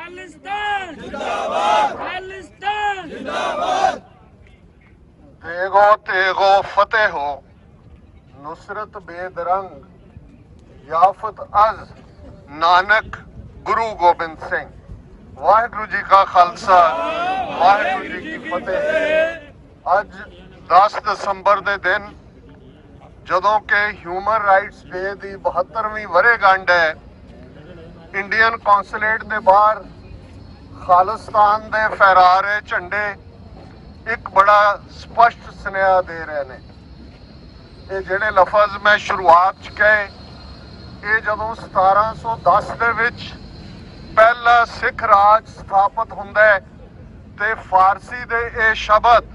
खालिस्तान जिंदाबाद, खालिस्तान जिंदाबाद। तेगो तेगो फतेह हो, नुसरत बेदरंग याफत अज नानक गुरु गोबिंद सिंह। वाहिगुरु जी का खालसा, वाहिगुरु जी की फतेह। अज 10 दसंबर के दिन जदों के ह्यूमन राइट्स डे की 72वीं वर्षगांठ है, इंडियन कौंसलेट के बाहर खालिस्तान के फहरा रहे झंडे एक बड़ा स्पष्ट सुनेहा दे रहे हैं। ये जिहड़े लफज मैं शुरुआत च कहे, ये जदों 1710 दे विच पहला सिख राज स्थापित हुंदा है ते फारसी दे ये शब्द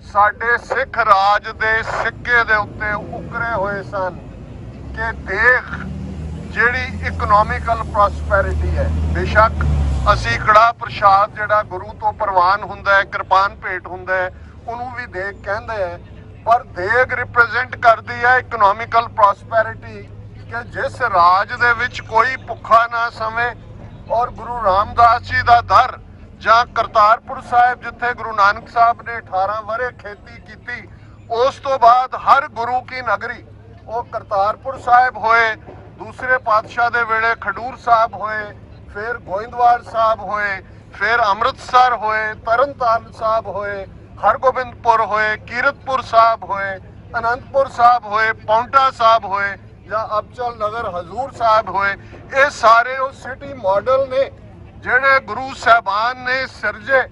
साडे सिख राज दे सिक्के दे उत्ते उकरे हुए सन कि देख जिहड़ी इकनॉमिकल प्रॉस्पैरिटी है। बेशक असी कड़ा प्रसाद जिहड़ा गुरु तो प्रवान हुंदा है, कृपान भेंट हुंदा है, उन्होंने भी देग कहंदे हैं, पर देग रिप्रेजेंट करती है इकनॉमिकल प्रॉस्पैरिटी कि जिस राज दे विच कोई भुखा ना सवे और गुरु रामदास जी का दर जां करतारपुर साहिब जिथे गुरु नानक साहब ने 18 वरे खेती की, उस तो बाद हर गुरु की नगरी वो करतारपुर साहिब होए, दूसरे पातशाह दे वेले खडूर साहब होए, फिर गोइंदवाल साहब होए, फिर अमृतसर होए, तरनताਰਨ साहब होए, हरगोबिंदपुर होए, कीरतपुर साहब होए, अनंतपुर साहब होए, पौंटा साहब होए या अबचल नगर हजूर साहब होए। ये सारे वो सिटी मॉडल ने जिहड़े गुरु साहबान ने सिरजे।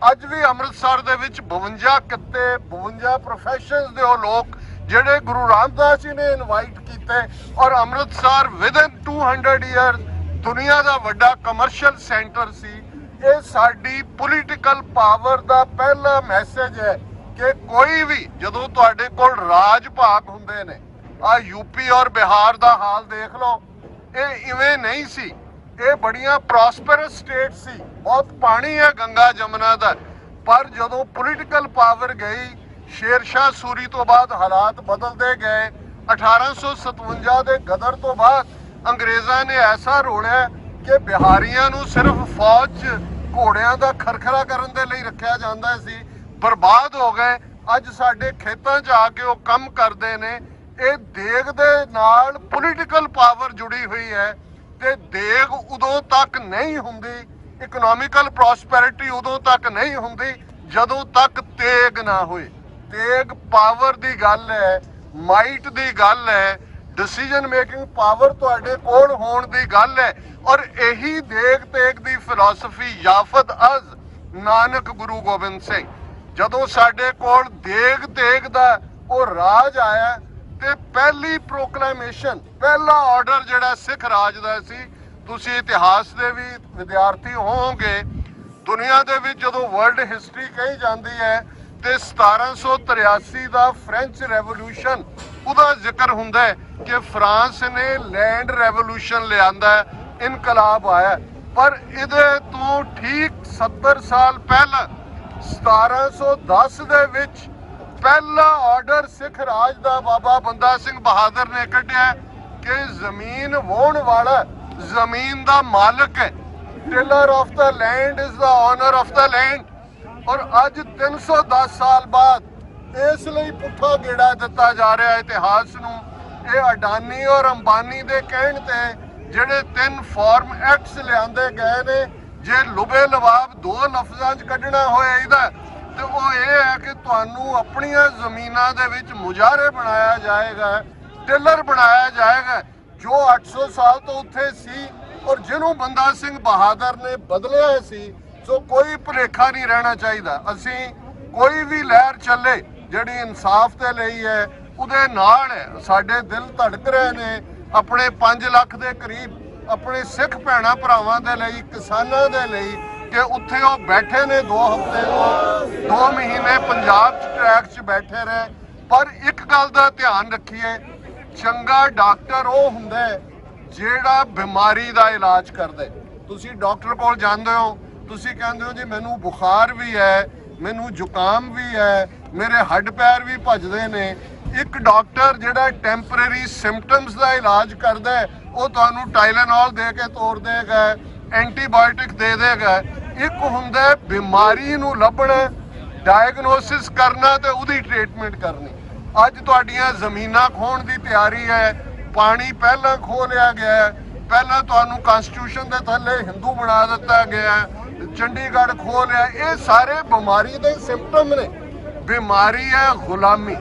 अज भी अमृतसर दे विच 52 किते 52 प्रोफैशनस दे वो लोग जिहड़े गुरु रामदास जी ने इनवाइट कीते और अमृतसर विदिन 200 ईयर्स दुनिया का वड्डा कमर्शियल सेंटर सी। ये साडी पोलीटिकल पावर का पहला मैसेज है कि कोई भी जदों तुहाडे कोल राज भाग हुंदे ने, आ यूपी और बिहार का हाल देख लो, ये इवें नहीं सी। ये बड़ियां प्रॉस्परस स्टेट सी, बहुत पानी है गंगा जमुना का, पर जदों पोलीटिकल पावर गई, शेरशाह सूरी तो बाद हालात बदलते गए। 1857 के गदर तो बाद अंग्रेज़ों ने ऐसा रोलिया कि बिहारियों नूं सिर्फ फौज घोड़ियां दा खरखरा करन दे लई रखिया जांदा सी, बर्बाद हो गए। अज साडे खेतां च आके वो कम करते ने। ये देग दे नाल पोलीटिकल पावर जुड़ी हुई है ते देग उदों तक नहीं हुंदी, इकनॉमिकल प्रॉस्पैरिटी उदों तक नहीं हुंदी जदों तक तेग ना होए। तेग पावर दी गल है, माइट दी गल है, डिसीजन मेकिंग पावर तुहाडे कोल होण दी गल है। और यही देग तेग दी फिलॉसफी याफत अज नानक गुरु गोबिंद सिंह। जदों साडे कोल देग तेग दा वो राज आया ते पहली प्रोक्लेमेशन, पहला ऑर्डर जिहड़ा सिख राज दा सी, तुसीं इतिहास दे भी विद्यार्थी होवोगे, दुनिया दे विच जदों वर्ल्ड हिस्टरी कही जाती है ते 1783 का फ्रेंच रेवोल्यूशन उहदा जिक्र हुंदा है कि फ्रांस ने लैंड रेवोल्यूशन लियांदा, इनकलाब आया। पर इहदे तो ठीक 70 साल पहला 1710 दे विच पहला ऑर्डर सिख राज दा बाबा बंदा सिंह बहादुर ने कढ़िया कि जमीन वाहण वाला जमीन दा मालिक है। Tiller of the land is the owner of the land. और अज 310 साल बाद इसलिए पुट्ठा गेड़ा दिता जा रहा है इतिहास नूं। ये अडानी और अंबानी दे कहण ते जिहड़े 3 फॉर्म एक्ट्स लिआंदे गए ने, जे लुबे लवाब 2 लफ्जां च कढ़ना होए इहदा ते वो ये है कि तुहानूं अपणियां ज़मीनां दे विच मुजाहरे बनाया जाएगा, टिलर बनाया जाएगा जो 800 साल तो उत्थे सी और जिन्हों बंदा सिंह बहादुर ने बदलिया सी। सो कोई भुलेखा नहीं रहना चाहिए। असी कोई भी लहर चले जिहड़ी इंसाफ ते लई है उहदे नाल है। साडे दिल धड़क रहे ने अपने 5 लाख के करीब अपने सिख भैणां भरावां दे लई, किसानां दे लई कि उत्थे वो बैठे ने 2 हफ्ते तो 2 महीने पंजाब च ट्रैक च बैठे रहे। पर एक गल दा ध्यान रखिए, चंगा डॉक्टर वो हुंदा है जिहड़ा बीमारी दा इलाज करदे। तुसीं डॉक्टर कोल जांदे हो, तुसीं कहंदे हो जी मैनू बुखार भी है, मैनू जुकाम भी है, मेरे हड्ड पैर भी भजदे ने। एक डॉक्टर जिहड़ा टैंपरेरी सिम्पटम्स का इलाज करदा है वो तुहानूं टाइलेनॉल दे के तोड़ देगा, ਐਂਟੀਬਾਇਓਟਿਕ ਦੇ ਦੇਗਾ। ਇੱਕ ਹੁੰਦਾ ਬਿਮਾਰੀ ਨੂੰ ਲੱਭਣਾ, ਡਾਇਗਨੋਸਿਸ ਕਰਨਾ ਤੇ ਉਹਦੀ ਟ੍ਰੀਟਮੈਂਟ ਕਰਨੀ। ਅੱਜ ਤੁਹਾਡੀਆਂ ਜ਼ਮੀਨਾਂ ਖੋਣ ਦੀ ਤਿਆਰੀ ਹੈ, ਪਾਣੀ ਪਹਿਲਾਂ ਖੋਹ ਲਿਆ ਗਿਆ ਹੈ, ਪਹਿਲਾਂ ਤੁਹਾਨੂੰ ਕਨਸਟੀਟਿਊਸ਼ਨ ਦੇ ਥੱਲੇ ਹਿੰਦੂ ਬਣਾ ਦਿੱਤਾ ਗਿਆ, ਚੰਡੀਗੜ੍ਹ ਖੋਹ ਲਿਆ। ਇਹ ਸਾਰੇ ਬਿਮਾਰੀ ਦੇ ਸਿੰਪਟਮ ਨੇ। ਬਿਮਾਰੀ ਹੈ ਗੁਲਾਮੀ।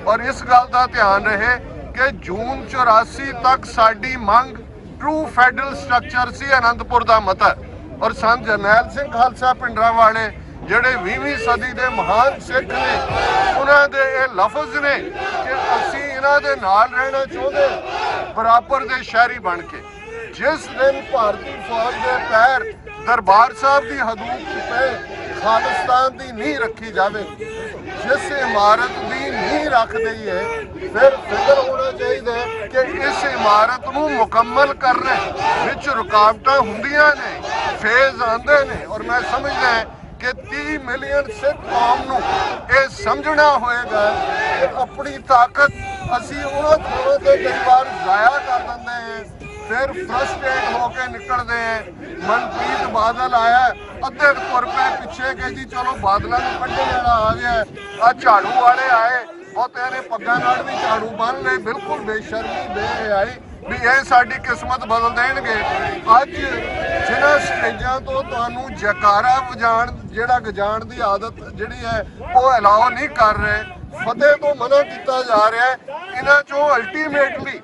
ਔਰ ਇਸ ਗੱਲ ਦਾ ਧਿਆਨ ਰਹੇ ਕਿ ਜੂਨ 84 ਤੱਕ ਸਾਡੀ ਮੰਗ ਟਰੂ ਫੈਡਰਲ ਸਟਰਕਚਰ ਸੀ, ਅਨੰਦਪੁਰ ਦਾ ਮਤਾ। ਔਰ ਸੰਤ ਜਰਨੈਲ ਸਿੰਘ ਖਾਲਸਾ ਪਿੰਡਰਾਂਵਾਲੇ ਜਿਹੜੇ 20ਵੀਂ ਸਦੀ ਦੇ ਮਹਾਨ ਸਿੱਖ ਨੇ, ਉਹਨਾਂ ਦੇ ਇਹ ਲਫ਼ਜ਼ ਨੇ ਕਿ ਅਸੀਂ ਇਹਨਾਂ ਦੇ ਨਾਲ ਰਹਿਣਾ ਚਾਹੁੰਦੇ, ਬਰਾਬਰ ਦੇ ਸ਼ਹਿਰੀ ਬਣ ਕੇ। ਜਿਸ ਦਿਨ ਭਾਰਤੀ ਫੌਜ ਦੇ ਪੈਰ ਦਰਬਾਰ ਸਾਹਿਬ ਦੀ ਹਦੂਦ 'ਚ ਪਏ, ਖਾਲਿਸਤਾਨ ਦੀ ਨੀਂਹ ਰੱਖੀ ਜਾਵੇ। ਜਿਸ ਇਮਾਰਤ ਦੀ ਨੀਂਹ ਰੱਖ ਦਈਏ, ਫਿਰ ਫਿਕਰ ਹੋਣਾ ਚਾਹੀਦਾ ਕਿ ਇਸ ਇਮਾਰਤ ਨੂੰ ਮੁਕੰਮਲ ਕਰਨਾ। ਵਿੱਚ ਰੁਕਾਵਟਾਂ ਹੁੰਦੀਆਂ ਨੇ, ਫੇਜ਼ ਆਉਂਦੇ ਨੇ। ਔਰ ਮੈਂ ਸਮਝਦਾ ਕਿ 30 ਮਿਲੀਅਨ ਸਿੱਖ ਕੌਮ ਨੂੰ ਇਹ ਸਮਝਣਾ ਹੋਏਗਾ ਕਿ ਆਪਣੀ ਤਾਕਤ ਅਸੀਂ ਉਹਨਾਂ ਥਾਵਾਂ ਤੇ ਕਈ ਵਾਰ ਜ਼ਾਇਆ ਕਰ ਦਿੰਦੇ ਹਾਂ, ਫਿਰ ਫਰਸਟ੍ਰੇਟ ਹੋ ਕੇ ਨਿਕਲਦੇ ਹਾਂ। ਮਨਪ੍ਰੀਤ ਬਾਦਲ ਆਇਆ, ਅੱਧੇ ਤੁਰ ਪਏ ਪਿੱਛੇ ਕਿ ਜੀ ਚਲੋ ਬਾਦਲਾਂ ਨੂੰ ਕੱਢਣ ਵਾਲਾ ਆ ਗਿਆ। ਆ ਝਾੜੂ ਵਾਲੇ ਆਏ, ਬਹੁਤਿਆਂ ਨੇ ਪੱਗਾਂ ਨਾਲ ਵੀ ਝਾੜੂ ਬੰਨ ਲਏ, ਬਿਲਕੁਲ ਬੇਸ਼ਰਮੀ ਬੇਹਯਾਈ ਵੀ ਇਹ ਸਾਡੀ ਕਿਸਮਤ ਬਦਲ ਦੇਣਗੇ। ਅੱਜ ਜਿਨ੍ਹਾਂ ਸਟੇਜਾਂ ਤੋਂ ਤੁਹਾਨੂੰ ਜੈਕਾਰਾ ਵਜਾਣ, ਜਿਹੜਾ ਗਜਾਣ ਦੀ ਆਦਤ ਜਿਹੜੀ ਹੈ ਉਹ ਅਲਾਓ ਨਹੀਂ ਕਰ ਰਹੇ, ਫਤਿਹ ਤੋਂ ਮਨਾ ਕੀਤਾ ਜਾ ਰਿਹਾ। ਇਹਨਾਂ ਚੋਂ ਅਲਟੀਮੇਟਲੀ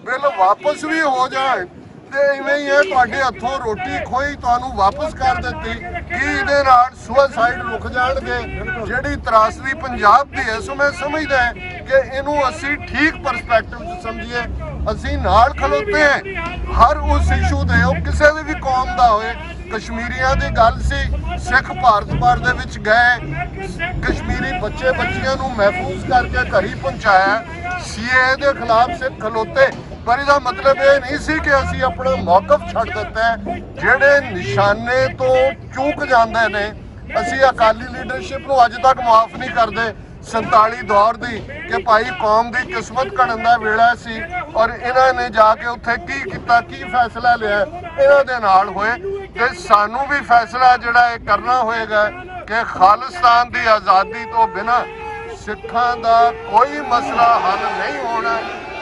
ਬਿੱਲ ਵਾਪਸ ਵੀ ਹੋ ਜਾਣ ਤੇ ਇਵੇਂ ਹੀ ਹੈ, ਤੁਹਾਡੇ ਹੱਥੋਂ ਰੋਟੀ ਖੋਈ ਤੁਹਾਨੂੰ ਵਾਪਸ ਕਰ ਦਿੱਤੀ। ਕੀ ਇਹਦੇ ਨਾਲ ਸੁਸਾਈਡ ਰੁਕ ਜਾਣਗੇ? ਜਿਹੜੀ ਤਰਾਸਦੀ ਪੰਜਾਬ ਦੀ ਹੈ, ਸੋ ਮੈਂ ਸਮਝਦਾ ਕਿ ਇਹਨੂੰ ਅਸੀਂ ਠੀਕ ਪਰਸਪੈਕਟਿਵ 'ਚ ਸਮਝੀਏ। ਅਸੀਂ ਨਾਲ ਖਲੋਤੇ ਹਾਂ ਹਰ ਉਸ ਇਸ਼ੂ ਦੇ, ਉਹ ਕਿਸੇ ਦੀ ਵੀ ਕੌਮ ਦਾ ਹੋਏ। ਕਸ਼ਮੀਰੀਆਂ ਦੀ ਗੱਲ ਸੀ, ਸਿੱਖ ਭਾਰਤ ਭਰ ਦੇ ਵਿੱਚ ਗਏ, ਕਸ਼ਮੀਰੀ ਬੱਚੇ ਬੱਚੀਆਂ ਨੂੰ ਮਹਿਫੂਜ਼ ਕਰਕੇ ਘਰੀ ਪਹੁੰਚਾਇਆ। ਸੀਏ ਦੇ ਖਿਲਾਫ ਸਿੱਖ ਖਲੋਤੇ, ਪਰ ਇਹਦਾ ਮਤਲਬ ਇਹ ਨਹੀਂ ਸੀ ਕਿ ਅਸੀਂ ਆਪਣਾ ਮੌਕਫ ਛੱਡ ਦਿੱਤਾ। ਜਿਹੜੇ ਨਿਸ਼ਾਨੇ ਤੋਂ ਚੂਕ ਜਾਂਦੇ ਨੇ, ਅਸੀਂ ਅਕਾਲੀ ਲੀਡਰਸ਼ਿਪ ਨੂੰ ਅੱਜ ਤੱਕ ਮਾਫ ਨਹੀਂ ਕਰਦੇ। 47 ਦੌਰ ਦੀ ਕਿ ਭਾਈ ਕੌਮ ਦੀ ਕਿਸਮਤ ਘੜਨ ਦਾ ਵੇਲਾ ਸੀ, ਔਰ ਇਹਨਾਂ ਨੇ ਜਾ ਕੇ ਉੱਥੇ ਕੀ ਕੀਤਾ, ਕੀ ਫੈਸਲਾ ਲਿਆ, ਇਹਨਾਂ ਦੇ ਨਾਲ ਹੋਏ। ਤੇ ਸਾਨੂੰ ਵੀ ਫੈਸਲਾ ਜਿਹੜਾ ਇਹ ਕਰਨਾ ਹੋਏਗਾ ਕਿ ਖਾਲਿਸਤਾਨ ਦੀ ਆਜ਼ਾਦੀ ਤੋਂ ਬਿਨਾਂ ਸਿੱਖਾਂ ਦਾ ਕੋਈ ਮਸਲਾ ਹੱਲ ਨਹੀਂ ਹੋਣਾ।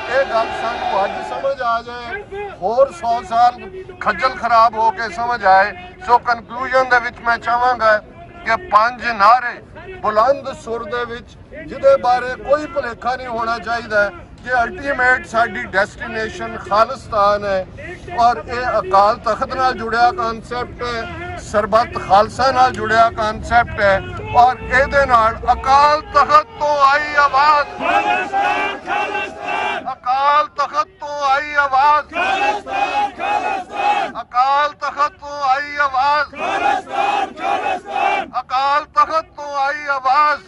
ਇਹ ਗੱਲ ਸਾਨੂੰ ਅੱਜ ਸਮਝ ਆ ਜਾਏ, ਹੋਰ 100 ਸਾਲ ਖੱਜਲ ਖਰਾਬ ਹੋ ਕੇ ਸਮਝ ਆਏ। ਸੋ ਕਨਕਲੂਜਨ ਦੇ ਵਿੱਚ ਮੈਂ ਚਾਹਾਂਗਾ ਕਿ 5 ਨਾਅਰੇ ਬੁਲੰਦ ਸੁਰ ਦੇ ਵਿੱਚ, ਜਿਹਦੇ ਬਾਰੇ ਕੋਈ ਭੁਲੇਖਾ ਨਹੀਂ ਹੋਣਾ ਚਾਹੀਦਾ ਕਿ ਅਲਟੀਮੇਟ ਸਾਡੀ ਡੈਸਟੀਨੇਸ਼ਨ ਖਾਲਿਸਤਾਨ ਹੈ। ਔਰ ਇਹ ਅਕਾਲ ਤਖਤ ਨਾਲ ਜੁੜਿਆ ਕਨਸੈਪਟ ਹੈ, ਸਰਬੱਤ ਖਾਲਸਾ ਨਾਲ ਜੁੜਿਆ ਕਨਸੈਪਟ ਹੈ। ਔਰ ਇਹਦੇ ਨਾਲ ਅਕਾਲ ਤਖਤ ਤੋਂ ਆਈ ਆਵਾਜ਼, ਅਕਾਲ ਤਖਤ ਤੋਂ ਆਈ ਆਵਾਜ਼, ਅਕਾਲ ਤਖਤ ਤੋਂ ਆਈ ਆਵਾਜ਼, ਅਕਾਲ ਤਖਤ ਤੋਂ ਆਈ ਆਵਾਜ਼,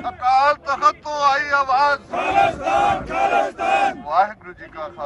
ਅਕਾਲ ਤਖਤ ਤੋਂ ਆਈ ਆਵਾਜ਼। ਵਾਹਿਗੁਰੂ ਜੀ ਕਾ ਖਾਲਸਾ।